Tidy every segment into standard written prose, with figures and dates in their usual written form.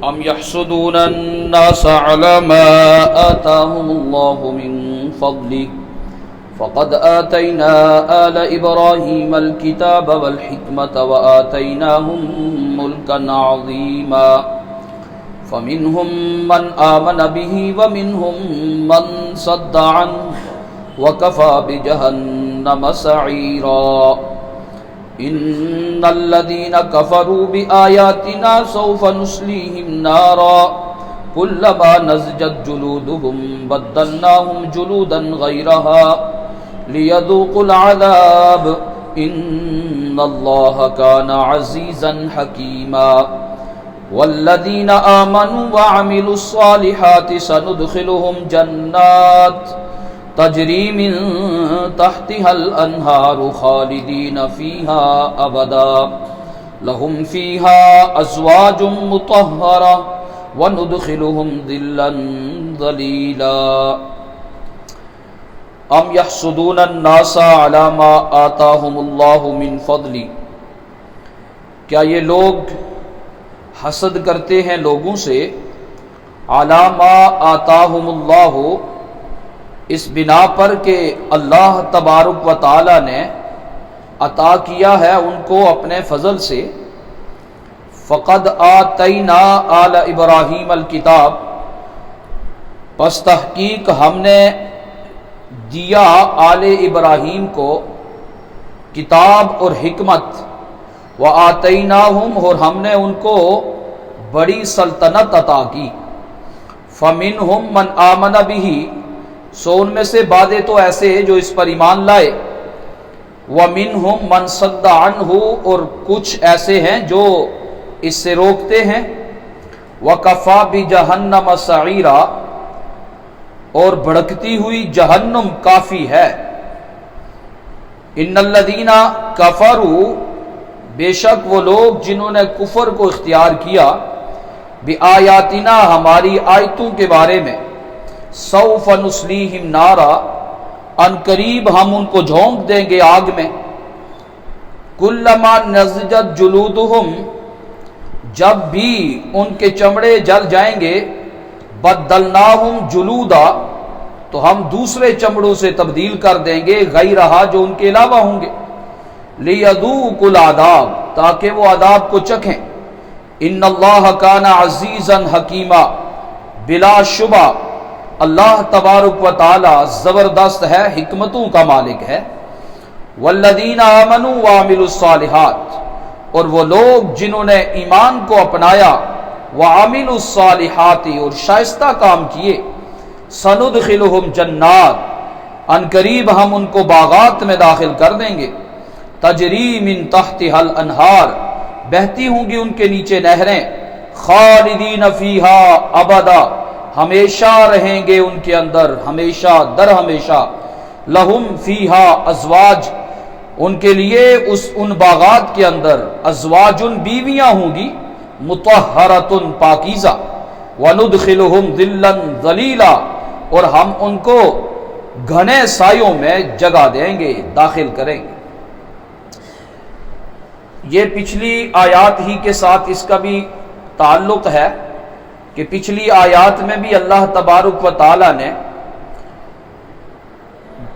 ام يحسدون الناس على ما آتاهم الله من فضله فقد آتينا آل إبراهيم الكتاب والحكمة وآتيناهم ملكا عظيما فمنهم من آمن به ومنهم من صد عنه وكفى بجهنم سعيرا إن الذين كفروا بآياتنا سوف نصليهم نارا كلما نضجت جلودهم بدلناهم جلودا غيرها ليذوقوا العذاب إن الله كان عزيزا حكيما والذين آمنوا وعملوا الصالحات سندخلهم جنات تجری من تحتها الانہار خالدین فیہا ابدا لہم فیہا ازواج مطہرہ وندخلہم ظلا ظلیلا ام یحسدون الناس علی ما آتاہم اللہ من فضل، کیا یہ لوگ حسد کرتے ہیں لوگوں سے علی ما آتاہم اللہ، اس بنا پر کہ اللہ تبارک و تعالی نے عطا کیا ہے ان کو اپنے فضل سے. فقد آتینا آل ابراہیم الکتاب، پس تحقیق ہم نے دیا آل ابراہیم کو کتاب اور حکمت، وآتیناہم، اور ہم نے ان کو بڑی سلطنت عطا کی. فمنہم من آمن بہ، سو ان میں سے بعضے تو ایسے جو اس پر ایمان لائے. وَمِنْهُمْ مَنْ صَدَّ عَنْهُ، اور کچھ ایسے ہیں جو اس سے روکتے ہیں. وَكَفَى بِجَهَنَّمَ سَعِيرًا، اور بھڑکتی ہوئی جہنم کافی ہے. إِنَّ الَّذِينَ كَفَرُوا، بے شک وہ لوگ جنہوں نے کفر کو اختیار کیا، بِآیاتنا، ہماری آیتوں کے بارے میں، سوف نصلیہم نارا، ان قریب ہم ان کو جھونک دیں گے آگ میں. کلما نضجت جلودہم، جب بھی ان کے چمڑے جل جائیں گے، بدلناہم جلودا، تو ہم دوسرے چمڑوں سے تبدیل کر دیں گے، غیرہا، جو ان کے علاوہ ہوں گے. لیذوقوا العذاب، تاکہ وہ عذاب کو چکھیں. ان اللہ کان عزیزا حکیما، بلا شبہ اللہ تبارک و تعالی زبردست ہے، حکمتوں کا مالک ہے. والذین آمنوا وعملوا الصالحات، اور وہ لوگ جنہوں نے ایمان کو اپنایا، وعملوا الصالحات، اور شائستہ کام کیے. سندخلہم جنات، ان قریب ہم ان کو باغات میں داخل کر دیں گے. تجری من تحتها الانہار، بہتی ہوں گی ان کے نیچے نہریں. خالدین فیہا ابدا، ہمیشہ رہیں گے ان کے اندر، ہمیشہ در ہمیشہ. لہم فیہا ازواج، ان کے لیے ان باغات کے اندر ازواج، بیویاں ہوں گی، مطہرۃ، پاکیزہ. وندخلہم ظلا ظلیلا، اور ہم ان کو گھنے سایوں میں جگہ دیں گے، داخل کریں گے. یہ پچھلی آیات ہی کے ساتھ اس کا بھی تعلق ہے کہ پچھلی آیات میں بھی اللہ تبارک و تعالی نے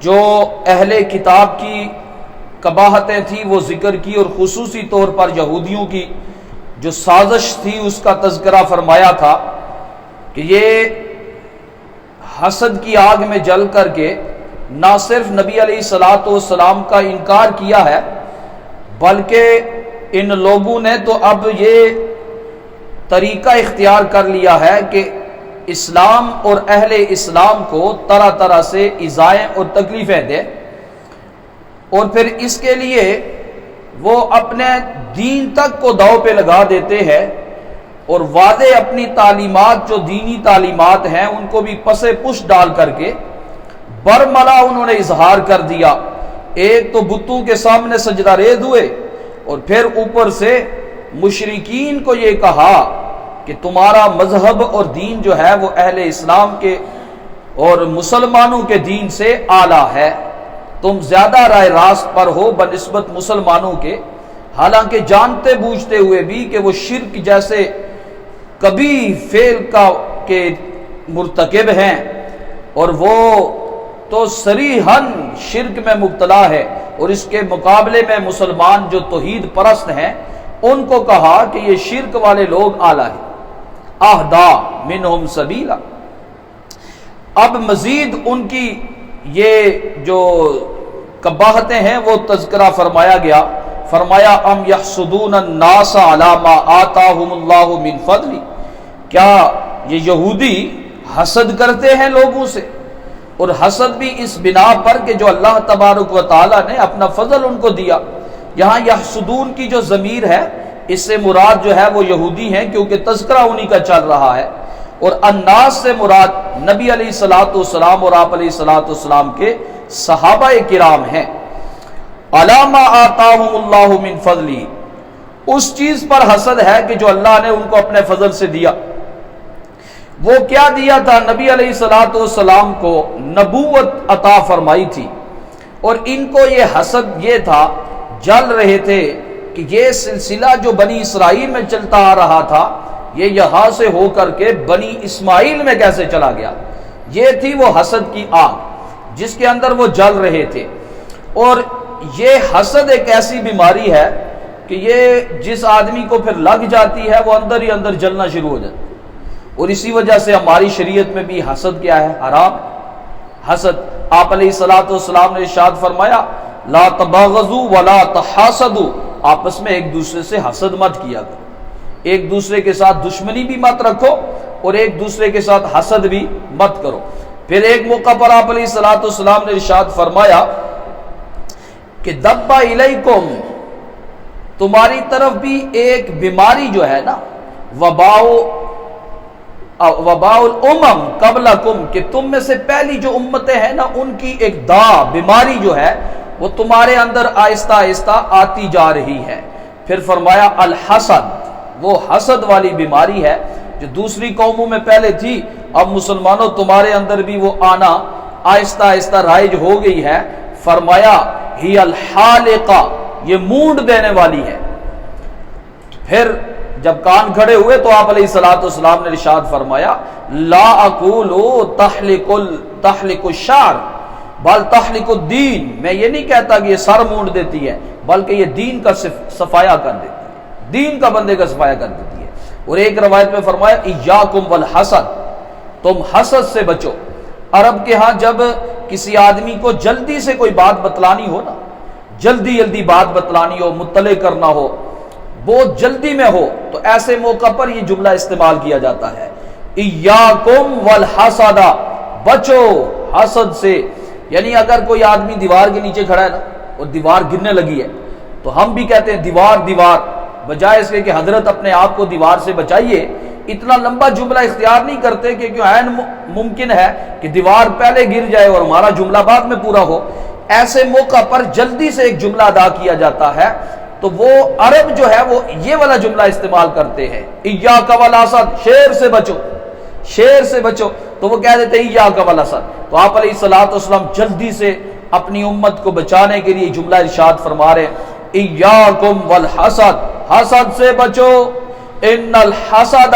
جو اہل کتاب کی قباحتیں تھیں وہ ذکر کی، اور خصوصی طور پر یہودیوں کی جو سازش تھی اس کا تذکرہ فرمایا تھا کہ یہ حسد کی آگ میں جل کر کے نہ صرف نبی علیہ الصلوۃ والسلام کا انکار کیا ہے، بلکہ ان لوگوں نے تو اب یہ طریقہ اختیار کر لیا ہے کہ اسلام اور اہل اسلام کو طرح طرح سے ایذائیں اور تکلیفیں دے، اور پھر اس کے لیے وہ اپنے دین تک کو داؤ پہ لگا دیتے ہیں، اور واضح اپنی تعلیمات جو دینی تعلیمات ہیں ان کو بھی پس پش ڈال کر کے برملا انہوں نے اظہار کر دیا. ایک تو بتوں کے سامنے سجدہ ریز ہوئے، اور پھر اوپر سے مشرکین کو یہ کہا کہ تمہارا مذہب اور دین جو ہے وہ اہل اسلام کے اور مسلمانوں کے دین سے اعلیٰ ہے، تم زیادہ رائے راست پر ہو بنسبت مسلمانوں کے. حالانکہ جانتے بوجھتے ہوئے بھی کہ وہ شرک جیسے کبھی فعل کا کے مرتکب ہیں اور وہ تو صریحاً شرک میں مبتلا ہے، اور اس کے مقابلے میں مسلمان جو توحید پرست ہیں ان کو کہا کہ یہ شرک والے لوگ اعلیٰ ہیں، اہدا منہم سبیلا۔ اب مزید ان کی یہ جو قباحتیں ہیں وہ تذکرہ فرمایا گیا، فرمایا ام یحسدون الناس علی ما آتاہم اللہ من فضل، کیا یہ یہودی حسد کرتے ہیں لوگوں سے، اور حسد بھی اس بنا پر کہ جو اللہ تبارک و تعالی نے اپنا فضل ان کو دیا۔ یہاں یحسدون کی جو ضمیر ہے اس سے مراد جو ہے وہ یہودی ہیں، کیونکہ تذکرہ انہی کا چل رہا ہے، اور الناس سے مراد نبی علیہ الصلوۃ والسلام اور آپ علیہ الصلوۃ والسلام کے صحابہ کرام ہیں۔ علی ما آتاہم اللہ من فضلی، اس چیز پر حسد ہے کہ جو اللہ نے ان کو اپنے فضل سے دیا۔ وہ کیا دیا تھا؟ نبی علیہ الصلوۃ والسلام کو نبوت عطا فرمائی تھی، اور ان کو یہ حسد یہ تھا، جل رہے تھے کہ یہ سلسلہ جو بنی اسرائیل میں چلتا آ رہا تھا یہ یہاں سے ہو کر کے بنی اسماعیل میں کیسے چلا گیا۔ یہ تھی وہ حسد کی آگ جس کے اندر وہ جل رہے تھے۔ اور یہ حسد ایک ایسی بیماری ہے کہ یہ جس آدمی کو پھر لگ جاتی ہے وہ اندر ہی اندر جلنا شروع ہو جاتا ہے، اور اسی وجہ سے ہماری شریعت میں بھی حسد کیا ہے؟ حرام حسد۔ آپ علیہ الصلوۃ والسلام نے ارشاد فرمایا لا تباغضوا ولا تحاسدوا، آپس میں ایک دوسرے سے حسد مت کیا کرو، ایک دوسرے کے ساتھ دشمنی بھی مت رکھو اور ایک دوسرے کے ساتھ حسد بھی مت کرو۔ پھر ایک موقع پر آپ علیہ الصلوۃ والسلام نے ارشاد فرمایا کہ دبا الیکم، تمہاری طرف بھی ایک بیماری جو ہے نا، وباء الامم قبلکم، کہ تم میں سے پہلی جو امتیں ہیں نا ان کی ایک بیماری جو ہے وہ تمہارے اندر آہستہ آہستہ آتی جا رہی ہے۔ پھر فرمایا الحسد، وہ حسد والی بیماری ہے جو دوسری قوموں میں پہلے تھی، اب مسلمانوں تمہارے اندر بھی وہ آنا آہستہ آہستہ رائج ہو گئی ہے۔ فرمایا ہی الحالقہ، یہ مونڈ دینے والی ہے۔ پھر جب کان کھڑے ہوئے تو آپ علیہ الصلوۃ والسلام نے ارشاد فرمایا لا اقول تحلق الشعر بل تحلق الدین، میں یہ نہیں کہتا کہ یہ سر مونڈ دیتی ہے بلکہ یہ دین کا صفایا کر دیتی ہے، دین کا بندے کا صفایا کر دیتی ہے۔ اور ایک روایت میں فرمایا ایاکم والحسد، تم حسد سے بچو۔ عرب کے ہاں جب کسی آدمی کو جلدی سے کوئی بات بتلانی ہو نا، جلدی بات بتلانی ہو، مطلع کرنا ہو، بہت جلدی میں ہو، تو ایسے موقع پر یہ جملہ استعمال کیا جاتا ہے ایاکم والحسد، بچو حسد سے۔ یعنی اگر کوئی آدمی دیوار کے نیچے کھڑا ہے نا اور دیوار گرنے لگی ہے تو ہم بھی کہتے ہیں دیوار، بجائے اس کے کہ حضرت اپنے آپ کو دیوار سے بچائیے، اتنا لمبا جملہ اختیار نہیں کرتے کہ کیوں عین ممکن ہے کہ دیوار پہلے گر جائے اور ہمارا جملہ بعد میں پورا ہو۔ ایسے موقع پر جلدی سے ایک جملہ ادا کیا جاتا ہے، تو وہ عرب جو ہے وہ یہ والا جملہ استعمال کرتے ہیں ایاک والاسد، شیر سے بچو، شیر سے بچو، تو وہ کہہ دیتے ہیں ایاک والاسد۔ تو آپ علیہ الصلوۃ والسلام جلدی سے اپنی امت کو بچانے کے لیے جملہ ارشاد فرما رہے ہیں ایاکم والحسد، حسد سے بچو، ان الحسد،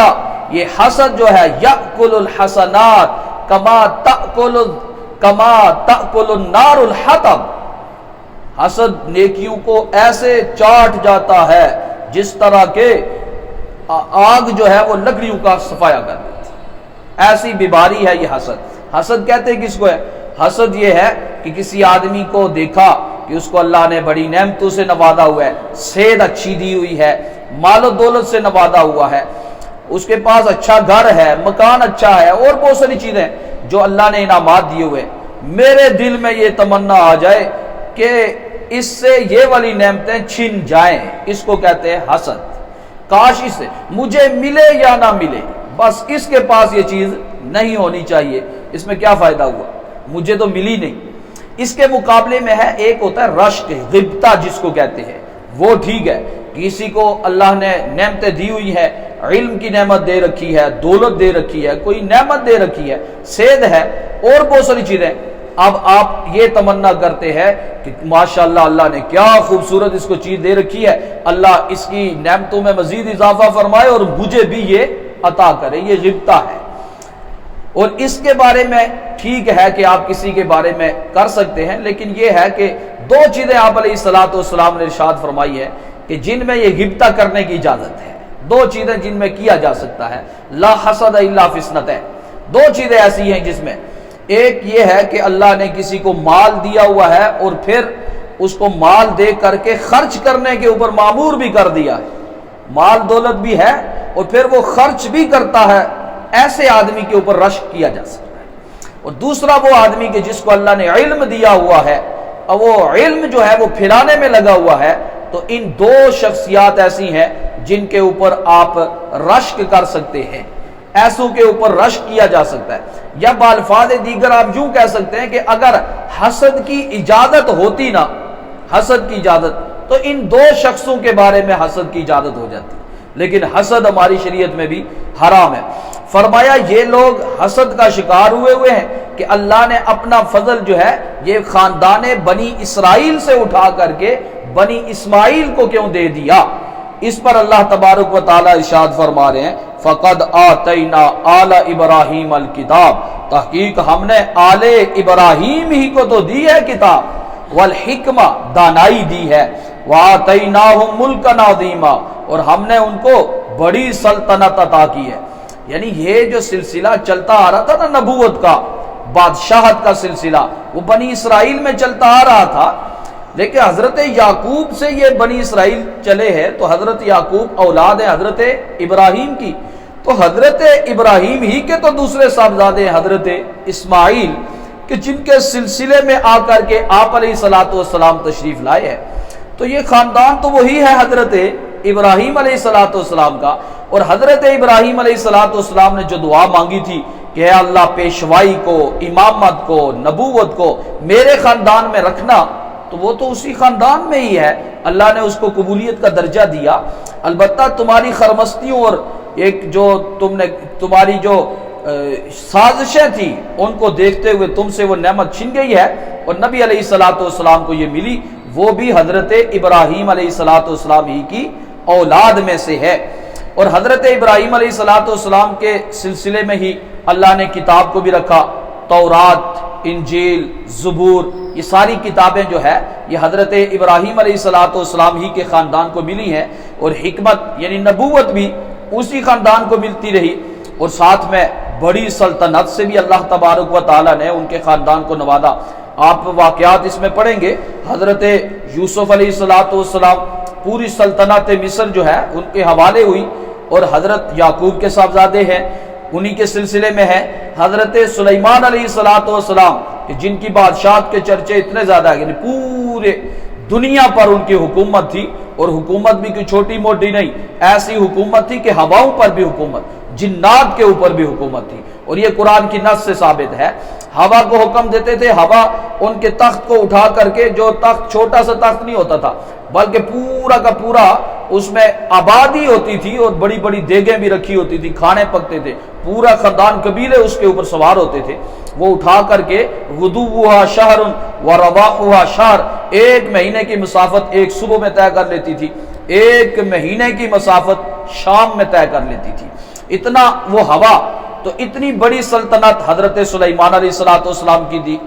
یہ حسد جو ہے یأکل الحسنات کما تأکل النار الحطب، حسد نیکیوں کو ایسے چاٹ جاتا ہے جس طرح کے آگ جو ہے وہ لکڑیوں کا صفایا کر دیتی ہے۔ ایسی بیماری ہے یہ حسد۔ حسد کہتے ہیں کس کو ہے؟ حسد یہ ہے کہ کسی آدمی کو دیکھا کہ اس کو اللہ نے بڑی نعمتوں سے نوازا ہوا ہے، صحت اچھی دی ہوئی ہے، مال و دولت سے نوازا ہوا ہے، اس کے پاس اچھا گھر ہے، مکان اچھا ہے، اور بہت ساری چیزیں جو اللہ نے انعامات دیے ہوئے، میرے دل میں یہ تمنا آ جائے کہ اس سے یہ والی نعمتیں چھن جائیں، اس کو کہتے ہیں حسد۔ کاش اس سے مجھے ملے یا نہ ملے، بس اس کے پاس یہ چیز نہیں ہونی چاہیے، اس میں کیا فائدہ ہوا، مجھے تو ملی نہیں۔ اس کے مقابلے میں ہے ایک ہوتا ہے رشک، غبطہ جس کو کہتے ہیں، وہ ٹھیک ہے، کسی کو اللہ نے نعمتیں دی ہوئی ہے، علم کی نعمت دے رکھی ہے، دولت دے رکھی ہے، کوئی نعمت دے رکھی ہے، صحت ہے، اور بہت ساری چیزیں، اب آپ یہ تمنا کرتے ہیں کہ ماشاءاللہ اللہ نے کیا خوبصورت اس کو چیز دے رکھی ہے، اللہ اس کی نعمتوں میں مزید اضافہ فرمائے اور مجھے بھی یہ عطا کرے، یہ غبطہ ہے۔ اور اس کے بارے میں ٹھیک ہے کہ آپ کسی کے بارے میں کر سکتے ہیں، لیکن یہ ہے کہ دو چیزیں آپ علیہ الصلوۃ والسلام نے ارشاد فرمائی ہے کہ جن میں یہ غبطہ کرنے کی اجازت ہے، دو چیزیں جن میں کیا جا سکتا ہے، لا حسد الا فی اثنتین، دو چیزیں ایسی ہیں جس میں ایک یہ ہے کہ اللہ نے کسی کو مال دیا ہوا ہے اور پھر اس کو مال دے کر کے خرچ کرنے کے اوپر مامور بھی کر دیا ہے، مال دولت بھی ہے اور پھر وہ خرچ بھی کرتا ہے، ایسے آدمی کے اوپر رشک کیا جا سکتا ہے۔ اور دوسرا وہ آدمی کہ جس کو اللہ نے علم دیا ہوا ہے اور وہ علم جو ہے وہ پھیلانے میں لگا ہوا ہے، تو ان دو شخصیات ایسی ہیں جن کے اوپر آپ رشک کر سکتے ہیں، ایسوں کے اوپر رشک کیا جا سکتا ہے۔ یا بالفاظ دیگر آپ یوں کہہ سکتے ہیں کہ اگر حسد کی اجازت ہوتی نا، حسد کی اجازت، تو ان دو شخصوں کے بارے میں حسد کی اجازت ہو جاتی، لیکن حسد ہماری شریعت میں بھی حرام ہے۔ فرمایا یہ لوگ حسد کا شکار ہوئے ہیں کہ اللہ نے اپنا فضل جو ہے یہ خاندان بنی اسرائیل سے اٹھا کر کے بنی اسماعیل کو کیوں دے دیا۔ اس پر اللہ تبارک و تعالی ارشاد فرما رہے ہیں فقد آتینا آل ابراہیم الکتاب، تحقیق ہم نے آل ابراہیم ہی کو تو دی ہے کتاب، والحکمہ دانائی دی ہے، وآتیناہم ملکا عظیما اور ہم نے ان کو بڑی سلطنت عطا کی ہے۔ یعنی یہ جو سلسلہ چلتا آ رہا تھا نا نبوت کا، بادشاہت کا سلسلہ، وہ بنی اسرائیل میں چلتا آ رہا تھا، لیکن حضرت یعقوب سے یہ بنی اسرائیل چلے ہیں، تو حضرت یعقوب اولاد ہے حضرت ابراہیم کی، تو حضرت ابراہیم ہی کے تو دوسرے صاحبزادے حضرت اسماعیل کہ جن کے سلسلے میں آ کر کے آپ علیہ الصلوۃ والسلام تشریف لائے ہیں، تو یہ خاندان تو وہی ہے حضرت ابراہیم علیہ الصلوۃ والسلام کا۔ اور حضرت ابراہیم علیہ الصلوۃ والسلام نے جو دعا مانگی تھی کہ اے اللہ پیشوائی کو، امامت کو، نبوت کو میرے خاندان میں رکھنا، تو وہ تو اسی خاندان میں ہی ہے، اللہ نے اس کو قبولیت کا درجہ دیا۔ البتہ تمہاری خرمستیوں اور ایک جو تمہاری جو سازشیں تھیں ان کو دیکھتے ہوئے تم سے وہ نعمت چھن گئی ہے، اور نبی علیہ الصلوۃ والسلام کو یہ ملی، وہ بھی حضرت ابراہیم علیہ الصلوۃ والسلام ہی کی اولاد میں سے ہے۔ اور حضرت ابراہیم علیہ الصلوۃ والسلام کے سلسلے میں ہی اللہ نے کتاب کو بھی رکھا، تورات، انجیل، زبور، یہ ساری کتابیں جو ہے یہ حضرت ابراہیم علیہ الصلوۃ والسلام ہی کے خاندان کو ملی ہیں، اور حکمت یعنی نبوت بھی اسی خاندان کو ملتی رہی، اور ساتھ میں بڑی سلطنت سے بھی اللہ تبارک و تعالی نے ان کے خاندان کو نوازا۔ آپ واقعات اس میں پڑھیں گے، حضرت یوسف علیہ الصلوۃ والسلام پوری سلطنت مصر جو ہے ان کے حوالے ہوئی، اور حضرت یعقوب کے صاحبزادے ہیں انہی کے سلسلے میں ہے حضرت سلیمان علیہ الصلوۃ والسلام جن کی بادشاہت کے چرچے اتنے زیادہ ہیں، یعنی پورے دنیا پر ان کی حکومت تھی، اور حکومت بھی کوئی چھوٹی موٹی نہیں، ایسی حکومت تھی کہ ہواؤں پر بھی حکومت، جنات کے اوپر بھی حکومت تھی، اور یہ قرآن کی نص سے ثابت ہے۔ ہوا کو حکم دیتے تھے، ہوا ان کے تخت کو اٹھا کر کے، جو تخت چھوٹا سا تخت نہیں ہوتا تھا بلکہ پورا کا پورا اس میں آبادی ہوتی تھی، اور بڑی بڑی دیگیں بھی رکھی ہوتی تھی، کھانے پکتے تھے، پورا خاندان قبیلے اس کے اوپر سوار ہوتے تھے، وہ اٹھا کر کے غدوها شہر ورواحها شہر، ایک مہینے کی مسافت ایک صبح میں طے کر لیتی تھی، ایک مہینے کی مسافت شام میں طے کر لیتی تھی، اتنا وہ ہوا۔ تو اتنی بڑی سلطنت حضرت سلیمان علیہ الصلوۃ والسلام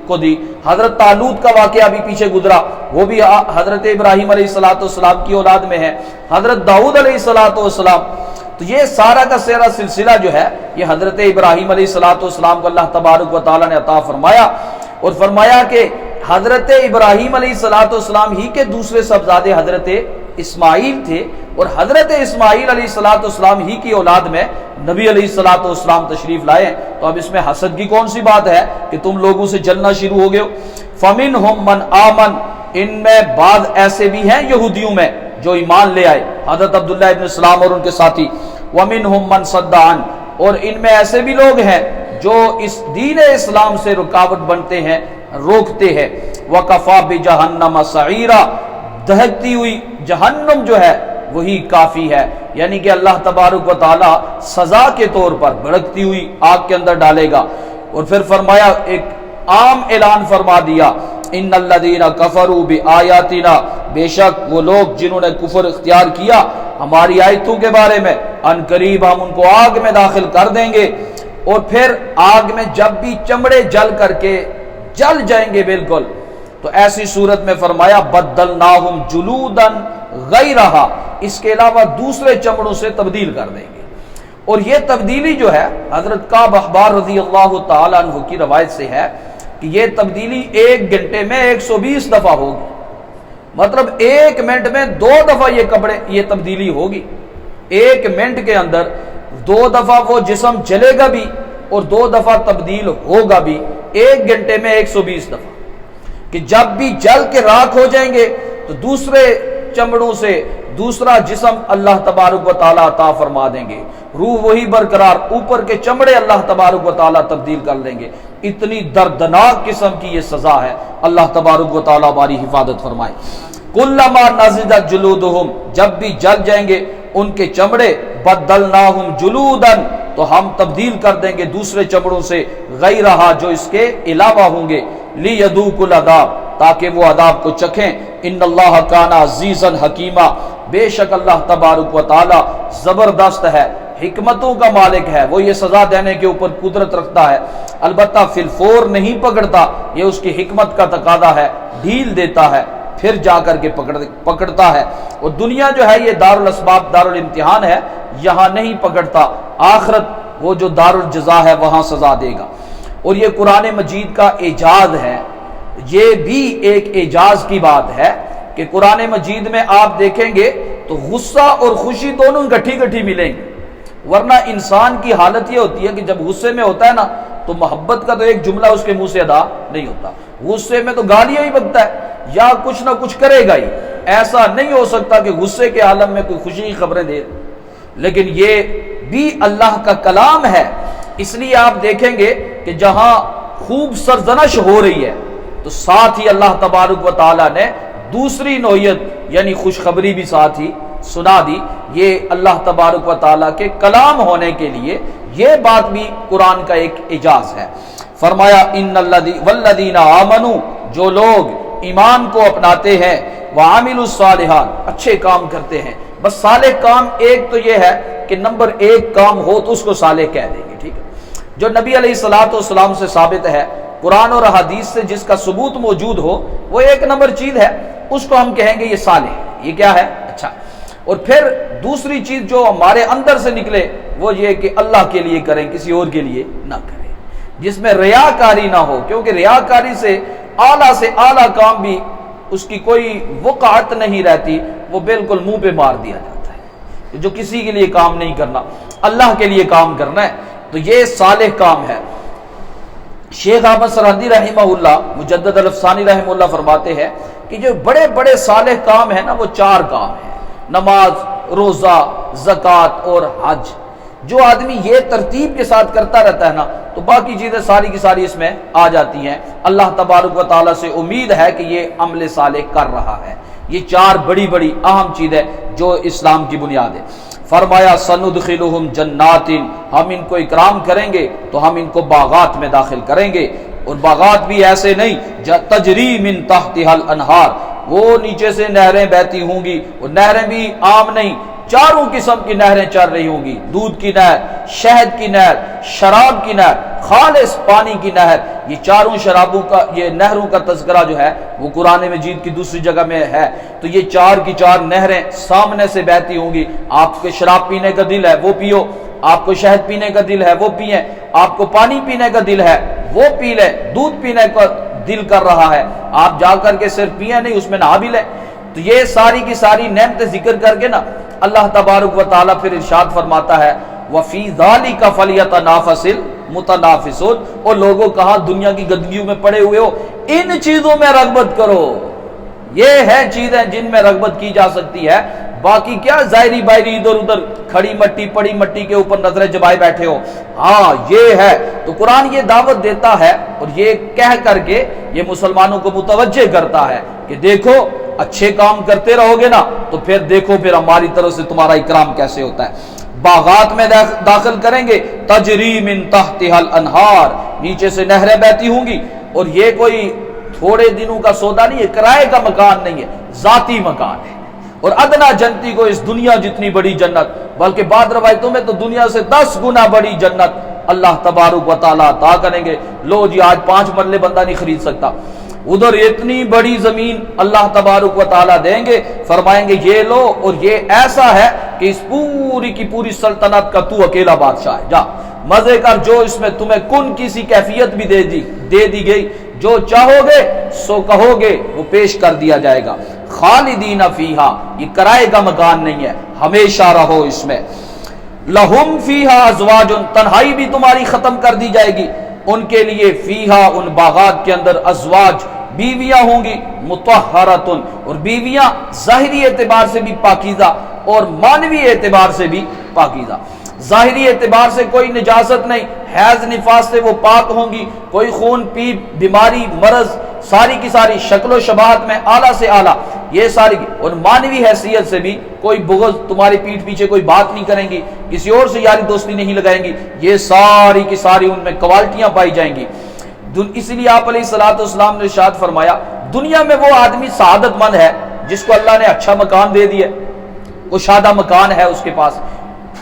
کو دی۔ حضرت طالوت کا واقعہ بھی پیچھے گزرا، وہ بھی حضرت ابراہیم علیہ الصلوۃ والسلام کی اولاد میں ہے، حضرت داؤد علیہ الصلوۃ والسلام۔ تو یہ سارا کا سارا سلسلہ جو ہے یہ حضرت ابراہیم علیہ الصلوۃ والسلام کو اللہ تبارک و تعالی نے عطا فرمایا، اور فرمایا کہ حضرت ابراہیم علیہ الصلوۃ والسلام ہی کے دوسرے صاحبزادے حضرت اسماعیل تھے، اور حضرت اسماعیل علیہ الصلوۃ والسلام ہی کی اولاد میں نبی علیہ الصلوۃ والسلام تشریف لائے ہیں۔ تو اب اس میں حسد کی کون سی بات ہے کہ تم لوگوں سے جلنا شروع ہو گئے ہو؟ فَمِنْهُمْ مَنْ آمَنَ، ان میں بعض ایسے بھی ہیں یہودیوں میں جو ایمان لے آئے، حضرت عبداللہ ابن سلام اور ان کے ساتھی، وَمِنْهُمْ مَنْ صَدَّ عَنْهُ، اور ان میں ایسے بھی لوگ ہیں جو اس دین اسلام سے رکاوٹ بنتے ہیں، روکتے ہیں۔ وَكَفَى بِجَهَنَّمَ سَعِيرًا، دہکتی ہوئی جہنم جو ہے وہی کافی ہے، یعنی کہ اللہ تبارک و تعالی سزا کے طور پر بھڑکتی ہوئی آگ کے اندر ڈالے گا۔ اور پھر فرمایا، ایک عام اعلان فرما دیا ان الذین کفروا بآیاتنا، بے شک وہ لوگ جنہوں نے کفر اختیار کیا ہماری آیتوں کے بارے میں، ان قریب ہم ان کو آگ میں داخل کر دیں گے۔ اور پھر آگ میں جب بھی چمڑے جل کر کے جل جائیں گے بالکل، تو ایسی صورت میں فرمایا بدلناہم جلودا غیرہا، اس کے علاوہ دوسرے چمڑوں سے تبدیل کر دیں گے۔ اور یہ تبدیلی جو ہے حضرت کعب احبار رضی اللہ تعالیٰ عنہ کی روایت سے ہے کہ یہ تبدیلی 1 گھنٹے میں 120 دفعہ ہوگی، مطلب 1 منٹ میں 2 دفعہ یہ تبدیلی ہوگی۔ 1 منٹ کے اندر 2 دفعہ وہ جسم جلے گا بھی اور 2 دفعہ تبدیل ہوگا بھی، 1 گھنٹے میں 120 دفعہ، کہ جب بھی جل کے راکھ ہو جائیں گے تو دوسرے چمڑوں سے دوسرا جسم اللہ تبارک و تعالیٰ عطا فرما دیں گے، روح وہی برقرار، اوپر کے چمڑے اللہ تبارک و تعالیٰ تبدیل کر دیں گے۔ اتنی دردناک قسم کی یہ سزا ہے، اللہ تبارک و تعالیٰ ہماری حفاظت فرمائے۔ کلما نضجت جلودہم، جب بھی جل جائیں گے ان کے چمڑے، بدلناہم جلودا، تو ہم تبدیل کر دیں گے دوسرے چمڑوں سے، غیرہا جو اس کے علاوہ ہوں گے، لیذوقوا العذاب، تاکہ وہ عذاب کو چکھیں۔ ان اللہ کان عزیزا حکیما، بے شک اللہ تبارک و تعالی زبردست ہے، حکمتوں کا مالک ہے، وہ یہ سزا دینے کے اوپر قدرت رکھتا ہے، البتہ فی الفور نہیں پکڑتا، یہ اس کی حکمت کا تقاضا ہے، ڈھیل دیتا ہے پھر جا کر کے پکڑتا ہے۔ اور دنیا جو ہے یہ دارالاسباب، دارالامتحان ہے، یہاں نہیں پکڑتا، آخرت وہ جو دارالجزا ہے وہاں سزا دے گا۔ اور یہ قرآن مجید کا اعجاز ہے، یہ بھی ایک اعجاز کی بات ہے کہ قرآن مجید میں آپ دیکھیں گے تو غصہ اور خوشی دونوں گٹھی گٹھی ملیں گے، ورنہ انسان کی حالت یہ ہوتی ہے کہ جب غصے میں ہوتا ہے نا تو محبت کا تو ایک جملہ اس کے منہ سے ادا نہیں ہوتا، غصے میں تو گالیاں ہی بکتا ہے یا کچھ نہ کچھ کرے گا ہی، ایسا نہیں ہو سکتا کہ غصے کے عالم میں کوئی خوشی کی خبریں دے۔ لیکن یہ بھی اللہ کا کلام ہے، اس لیے آپ دیکھیں گے کہ جہاں خوب سرزنش ہو رہی ہے تو ساتھ ہی اللہ تبارک و تعالیٰ نے دوسری نوعیت یعنی خوشخبری بھی ساتھ ہی سنا دی۔ یہ اللہ تبارک و تعالیٰ کے کلام ہونے کے لیے یہ بات بھی قرآن کا ایک اعجاز ہے۔ فرمایا ان والذین آمنوا، جو لوگ ایمان کو اپناتے ہیں، وعملوا الصالحات، اچھے کام کرتے ہیں، بس صالح کام ایک تو یہ ہے کہ نمبر 1 کام ہو تو اس کو صالح کہہ دیں گے، ٹھیک ہے، جو نبی علیہ الصلوۃ والسلام سے ثابت ہے، قرآن اور حدیث سے جس کا ثبوت موجود ہو، وہ 1 نمبر چیز ہے، اس کو ہم کہیں گے یہ صالح ہے۔ یہ کیا ہے؟ اچھا۔ اور پھر دوسری چیز جو ہمارے اندر سے نکلے وہ یہ کہ اللہ کے لیے کریں، کسی اور کے لیے نہ کریں، جس میں ریاکاری نہ ہو، کیونکہ ریاکاری سے اعلیٰ کام بھی اس کی کوئی وقعت نہیں رہتی، وہ بالکل منہ پہ مار دیا جاتا ہے۔ جو کسی کے لیے کام نہیں کرنا، اللہ کے لیے کام کرنا ہے، تو یہ صالح کام ہے۔ شیخ احمد سرہندی رحمہ اللہ، مجدد الافسانی رحمہ اللہ فرماتے ہیں کہ جو بڑے بڑے صالح کام ہیں نا وہ 4 کام ہیں، نماز، روزہ، زکوٰۃ اور حج۔ جو آدمی یہ ترتیب کے ساتھ کرتا رہتا ہے نا تو باقی چیزیں ساری کی ساری اس میں آ جاتی ہیں۔ اللہ تبارک و تعالیٰ سے امید ہے کہ یہ عمل صالح کر رہا ہے۔ یہ 4 بڑی بڑی اہم چیزیں جو اسلام کی بنیاد ہے۔ فرمایا سندخلہم جنات، ہم ان کو اکرام کریں گے تو ہم ان کو باغات میں داخل کریں گے، اور باغات بھی ایسے نہیں تجری من تحتها الانہار، وہ نیچے سے نہریں بہتی ہوں گی، اور نہریں بھی عام نہیں، 4 قسم کی نہریں چل رہی ہوں گی، دودھ کی نہر، شہد کی نہر، شراب کی نہر، خالص پانی کی نہر۔ یہ 4 شرابوں کا، یہ نہروں کا تذکرہ جو ہے وہ قرآن مجید کی دوسری جگہ میں ہے۔ تو یہ 4 کی 4 نہریں سامنے سے بہتی ہوں گی۔ آپ کو شراب پینے کا دل ہے وہ پیو، آپ کو شہد پینے کا دل ہے وہ پئیں، آپ کو پانی پینے کا دل ہے وہ پی لیں، دودھ پینے کا دل کر رہا ہے آپ جا کر کے صرف پئیں نہیں، اس میں نہا بھی لیں۔ تو یہ ساری کی ساری نعمتیں ذکر کر کے نا اللہ تبارک و تعالیٰ پھر ارشاد فرماتا ہے وَفِي ذَلِكَ فَلْيَتَنَافَسِ الْمُتَنَافِسُونَ، اور لوگوں کہاں دنیا کی گندگیوں میں پڑے ہوئے ہو، ان چیزوں میں رغبت کرو، یہ ہیں چیزیں جن میں رغبت کی جا سکتی ہے، باقی کیا ظاہری باہری ادھر ادھر کھڑی مٹی پڑی مٹی کے اوپر نظریں جمائے بیٹھے ہو۔ ہاں یہ ہے، تو قرآن یہ دعوت دیتا ہے اور یہ کہہ کر کے یہ مسلمانوں کو متوجہ کرتا ہے کہ دیکھو اچھے کام کرتے رہو گے نا تو پھر دیکھو پھر ہماری طرف سے تمہارا اکرام کیسے ہوتا ہے۔ باغات میں داخل کریں گے، تجری من تحتها الانہار، نیچے سے نہریں بہتی ہوں گی، اور یہ کوئی تھوڑے دنوں کا سودا نہیں ہے، کرائے کا مکان نہیں ہے، ذاتی مکان ہے۔ اور ادنا جنتی کو اس دنیا جتنی بڑی جنت، بلکہ بعض روایتوں میں تو دنیا سے 10 گنا بڑی جنت اللہ تبارک و تعالیٰ عطا کریں گے۔ لو جی آج 5 مرلے بندہ نہیں خرید سکتا، ادھر اتنی بڑی زمین اللہ تبارک و تعالیٰ دیں گے، فرمائیں گے یہ لو، اور یہ ایسا ہے کہ اس پوری کی پوری سلطنت کا تو اکیلا بادشاہ ہے، جا مزے کر، جو اس میں تمہیں کن کسی کیفیت بھی دے دی گئی، جو چاہو گے سو کہو گے وہ پیش کر دیا جائے گا۔ خالدین فیہا، یہ کرائے کا مکان نہیں ہے، ہمیشہ رہو اس میں۔ لہم فیہا ازواج، تنہائی بھی تمہاری ختم کر دی جائے گی، ان کے لیے فیہا، ان باغات کے اندر، ازواج بیویاں ہوں گی، مطہراتن، اور بیویاں ظاہری اعتبار سے بھی پاکیزہ اور معنوی اعتبار سے بھی پاکیزہ۔ ظاہری اعتبار سے کوئی نجاست نہیں، حیض نفاس سے وہ پاک ہوں گی، کوئی خون پیپ، بیماری، مرض، ساری کی ساری شکل و شباہت میں اعلیٰ سے اعلیٰ، یہ ساری، اور معنوی حیثیت سے بھی کوئی بغض، تمہاری پیٹھ پیچھے کوئی بات نہیں کریں گی، کسی اور سے یاری دوستی نہیں لگائیں گی، یہ ساری کی ساری ان میں کوالٹیاں پائی جائیں گی۔ اس لیے آپ علیہ الصلوۃ والسلام نے ارشاد فرمایا، دنیا میں وہ آدمی سعادت مند ہے جس کو اللہ نے اچھا مکان دے دیا، کشادہ مکان ہے اس کے پاس،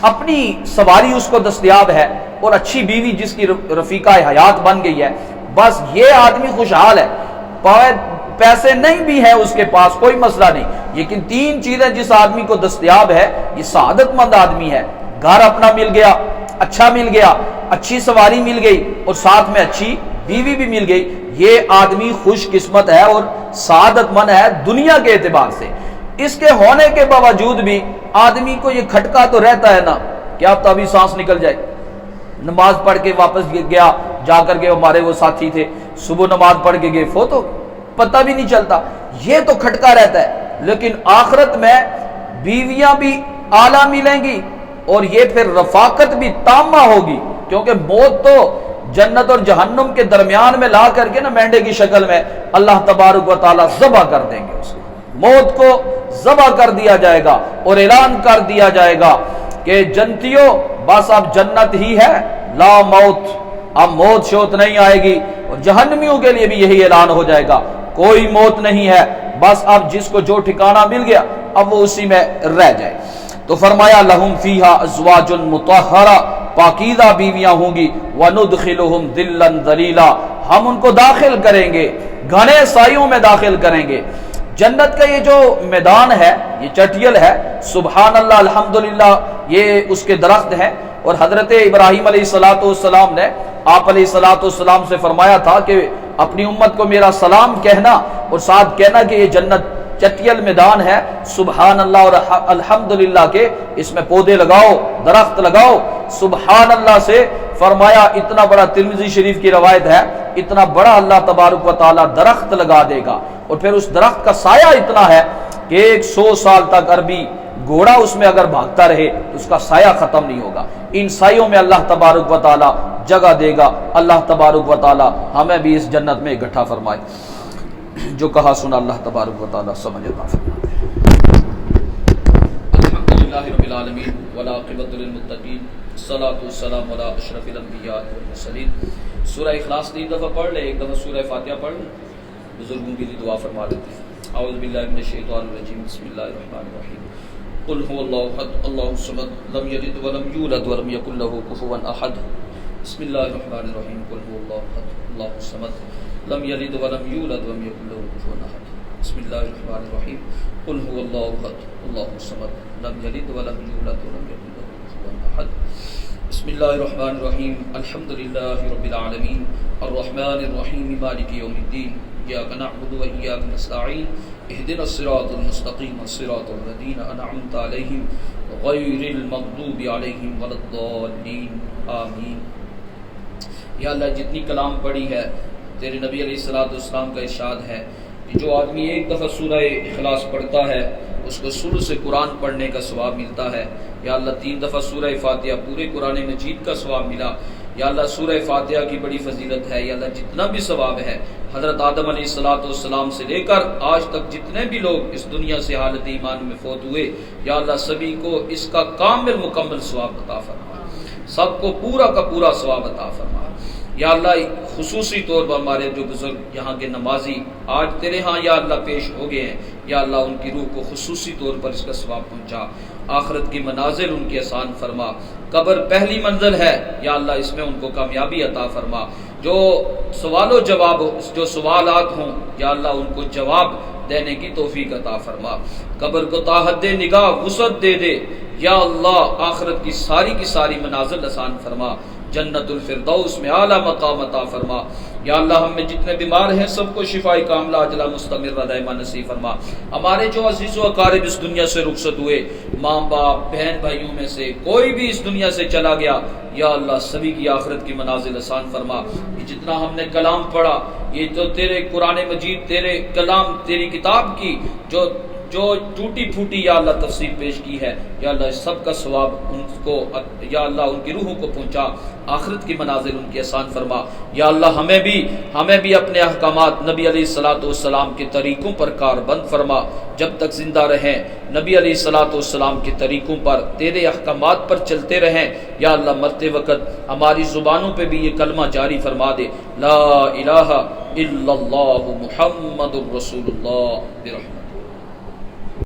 اپنی سواری اس کو دستیاب ہے، اور اچھی بیوی جس کی رفیقہ حیات بن گئی ہے، بس یہ آدمی خوشحال ہے۔ پیسے نہیں بھی ہیں اس کے پاس، کوئی مسئلہ نہیں، لیکن 3 چیزیں جس آدمی کو دستیاب ہے، یہ سعادت مند آدمی ہے۔ گھر اپنا مل گیا، اچھا مل گیا، اچھی سواری مل گئی، اور ساتھ میں اچھی بیوی بھی مل گئی، یہ آدمی خوش قسمت ہے اور سعادت مند ہے دنیا کے اعتبار سے۔ اس کے ہونے کے باوجود بھی آدمی کو یہ کھٹکا تو رہتا ہے نا کہ اب تو ابھی سانس نکل جائے، نماز پڑھ کے واپس گیا، جا کر کے ہمارے وہ ساتھی تھے، صبح نماز پڑھ کے گئے، فوت ہو، پتہ بھی نہیں چلتا، یہ تو کھٹکا رہتا ہے۔ لیکن آخرت میں بیویاں بھی اعلیٰ ملیں گی، اور یہ پھر رفاقت بھی تامہ ہوگی، کیونکہ موت تو جنت اور جہنم کے درمیان میں لا کر کے نا مینڈے کی شکل میں اللہ تبارک و تعالیٰ ذبح کر دیں گے، اس کو موت کو ذبح کر دیا جائے گا، اور اعلان کر دیا جائے گا کہ جنتیوں بس اب جنت ہی ہے، لا موت، اب موت شوت نہیں آئے گی، اور جہنمیوں کے لیے بھی یہی اعلان ہو جائے گا، کوئی موت نہیں ہے، بس اب جس کو جو ٹھکانہ مل گیا اب وہ اسی میں رہ جائے۔ تو فرمایا لہم فیہا ازواج مطہرہ، پاکیزہ بیویاں ہوں گی، وندخلہم ذلا ذلیلا، ہم ان کو داخل کریں گے، گھنے سایوں میں داخل کریں گے۔ جنت کا یہ جو میدان ہے، یہ چٹیل ہے، سبحان اللہ الحمدللہ، یہ اس کے درخت ہیں، اور حضرت ابراہیم علیہ السلام نے آپ علیہ السلام سے فرمایا تھا کہ اپنی امت کو میرا سلام کہنا، اور ساتھ کہنا کہ یہ جنت چٹیل میدان ہے، سبحان اللہ اور الحمدللہ کے اس میں پودے لگاؤ، درخت لگاؤ۔ سبحان اللہ سے فرمایا اتنا بڑا ترمذی شریف کی روایت ہے، اتنا بڑا اللہ تبارک و تعالیٰ درخت لگا دے گا، اور پھر اس درخت کا سایہ اتنا ہے کہ 100 سال تک عربی گھوڑا اس میں اگر بھاگتا رہے تو اس کا سایہ ختم نہیں ہوگا۔ ان سایوں میں اللہ تبارک و تعالیٰ جگہ دے گا۔ اللہ تبارک و تعالیٰ ہمیں بھی اس جنت میں اکٹھا فرمائے۔ جو کہا سنا اللہ تبارک و تعالیٰ سمجھ عطا فرمائے۔ الحمدللہ رب العالمین والعاقبۃ للمتقین، الصلاۃ والسلام علی اشرف الانبیاء والمرسلین۔ سورہ اخلاص 3 دفعہ پڑھ لے، ایک دفعہ سورہ فاتحہ پڑھ لے، بزرگوں کے لیے دعا فرما لیتے ہیں۔ اعوذ باللہ من الشیطان الرجیم، بسم اللہ الرحمن الرحیم۔ قل هو اللہ احد اللہ الصمد لم یلد ولم یولد ولم یکن له کفوا احد۔ بسم اللہ الرحمن الرحیم۔ قل هو اللہ احد اللہ الصمد لم یلد ولم یولد ولم یکن له کفوا احد۔ بسم اللہ الرحمن الرحیم۔ قل هو اللہ احد اللہ الصمد لم یلد ولم یولد ولم یکن له کفوا احد۔ بسم اللہ الرحمن الرحیم۔ الحمد للہ رب العالمین الرحمن الرحیم مالک یوم الدین، ایاک نعبد و ایاک نستعین، اہدنا الصراط المستقیم صراط الذین انعمت علیہم غیر المغضوب علیہم ولا الضالین، آمین۔ یا اللہ جتنی کلام پڑھی ہے، تیرے نبی علیہ الصلوۃ والسلام کا ارشاد ہے کہ جو آدمی ایک دفعہ سورہ اخلاص پڑھتا ہے اس کو ثلث سے قرآن پڑھنے کا ثواب ملتا ہے۔ یا اللہ 3 دفعہ سورہ فاتحہ پورے قرآن مجید کا ثواب ملا۔ یا اللہ سورہ فاتحہ کی بڑی فضیلت ہے۔ یا اللہ جتنا بھی ثواب ہے، حضرت آدم علیہ السلام سے لے کر آج تک جتنے بھی لوگ اس دنیا سے حالت ایمان میں فوت ہوئے، یا اللہ سبھی کو اس کا کامل مکمل ثواب عطا فرما، سب کو پورا کا پورا ثواب عطا فرما۔ یا اللہ خصوصی طور پر ہمارے جو بزرگ یہاں کے نمازی آج تیرے ہاں یا اللہ پیش ہو گئے ہیں، یا اللہ ان کی روح کو خصوصی طور پر اس کا ثواب پہنچا، آخرت کی منازل ان کی آسان فرما، قبر پہلی منزل ہے یا اللہ اس میں ان کو کامیابی عطا فرما، جو سوال و جواب جو سوالات ہوں یا اللہ ان کو جواب دینے کی توفیق عطا فرما، قبر کو تاحد نگاہ وسعت دے دے یا اللہ، آخرت کی ساری منازل آسان فرما، جنت الفردوس میں اعلیٰ مقام عطا فرما، یا اللہ ہم میں جتنے بیمار ہیں سب کو شفائی کاملہ عاجلہ مستمرہ دائمہ نصیب فرما، ہمارے جو عزیز و اقارب اس دنیا سے رخصت ہوئے، ماں باپ بہن بھائیوں میں سے کوئی بھی اس دنیا سے چلا گیا یا اللہ سبھی کی آخرت کی منازل آسان فرما، یہ جتنا ہم نے کلام پڑھا، یہ جو تیرے قرآن مجید تیرے کلام تیری کتاب کی جو ٹوٹی پھوٹی یا اللہ تفسیر پیش کی ہے یا اللہ اس سب کا ثواب ان کو یا اللہ ان کی روحوں کو پہنچا، آخرت کی منازل ان کی آسان فرما، یا اللہ ہمیں بھی اپنے احکامات نبی علیہ الصلوۃ والسلام کے طریقوں پر کاربند فرما، جب تک زندہ رہیں نبی علیہ الصلوۃ والسلام کے طریقوں پر تیرے احکامات پر چلتے رہیں، یا اللہ مرتے وقت ہماری زبانوں پہ بھی یہ کلمہ جاری فرما دے، لا الہ الا اللہ محمد الرسول اللہ برحمتہ۔